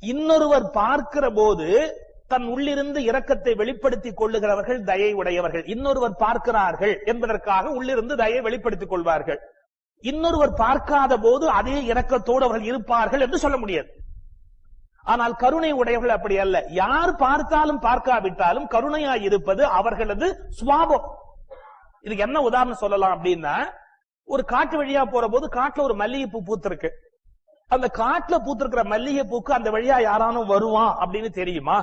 இன்னொருவர் பார்க்கிற போது தன் உள்ளிருந்து இரக்கத்தை வெளிப்படுத்திக் கொள்ளுகிறவர்கள் தயை உடையவர்கள். இன்னொருவர் பார்க்கிறார்கள் என்பதற்காக உள்ளிருந்து தயை வெளிப்படுத்திக் கொள்வார்கள். இன்னொருவர் பார்க்காத போது அதே இரக்கத்தோடு அவர்கள் இருப்பார்கள் என்று சொல்ல முடியாது. ஆனால் கருணை உடையவர்கள் அப்படி அல்ல. யார் பார்த்தாலும் பார்க்காவிட்டாலும் கருணையாய் இருப்பது அவர்களது சுவாபம். இதுக்கு என்ன உதாரணம் சொல்லலாம் அப்படின்னா, ஒரு காட்டு வழியா போற போது காட்டுல ஒரு மல்லிகைப்பூ பூத்திருக்கு. அந்த காட்டுல பூத்திருக்கிற மல்லிகை பூக்கு அந்த வழியா யாரானும் வருவான் அப்படின்னு தெரியுமா?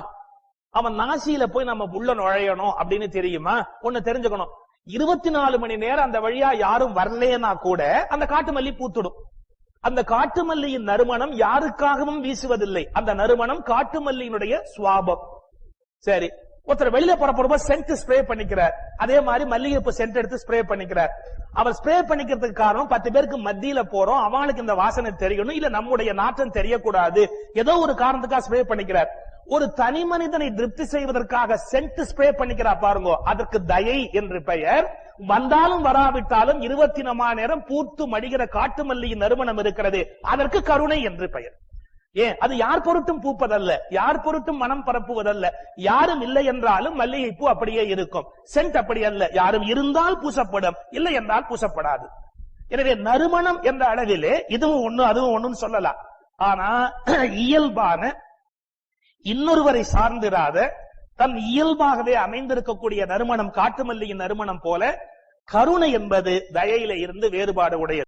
அவன் நாசியில போய் நம்ம உள்ள நுழையணும் அப்படின்னு தெரியுமா? ஒண்ணு தெரிஞ்சுக்கணும், 24 மணி நேரம் அந்த வழியா யாரும் வரலனா கூட அந்த காட்டு மல்லி பூத்துடும். அந்த காட்டு மல்லியின் நறுமணம் யாருக்காகவும் வீசுவதில்லை. அந்த நறுமணம் காட்டு மல்லியினுடைய சுவாபம். சரி, ஒருத்தர் வெளியில போறப்ப சென்ட் ஸ்ப்ரே பண்ணிக்கிறார். அதே மாதிரி மல்லிகைப்பூ சென்ட் எடுத்து ஸ்ப்ரே பண்ணிக்கிறார். அவர் ஸ்ப்ரே பண்ணிக்கிறதுக்கு காரணம் 10 பேருக்கு மத்தியில போறோம், அவனுக்கு இந்த வாசனை தெரியணும், இல்ல நம்முடைய நாட்டம் தெரியக்கூடாது, ஏதோ ஒரு காரணத்துக்காக ஸ்ப்ரே பண்ணிக்கிறார். ஒரு தனி மனிதனை திருப்தி செய்வதற்காக சென்ட் ஸ்ப்ரே பண்ணிக்கிறார் பாருங்க, அதற்கு தயை என்று பெயர். வந்தாலும் வராவிட்டாலும் 24 மணி நேரம் பூத்து மடிகிற காட்டு மல்லியின் நறுமணம் இருக்கிறது, அதற்கு கருணை என்று பெயர். ஏன்? அது யார் பொருட்டும் பூப்பதல்ல, யார் பொருட்டும் மனம் பரப்புவதல்ல. யாரும் இல்லை என்றாலும் மல்லிகை பூ அப்படியே இருக்கும். சென்ட் அப்படி அல்ல, யாரும் இருந்தால் பூசப்படும், இல்லை என்றால் பூசப்படாது. எனவே நறுமணம் என்ற அளவிலே இதுவும் ஒண்ணு அதுவும் ஒண்ணுன்னு சொல்லலாம். ஆனா இயல்பான இன்னொருவரை சார்ந்திராத தன் இயல்பாகவே அமைந்திருக்கக்கூடிய நறுமணம் காட்டுமல்லியின் நறுமணம் போல கருணை என்பது தயையில இருந்து வேறுபாடு உடையது.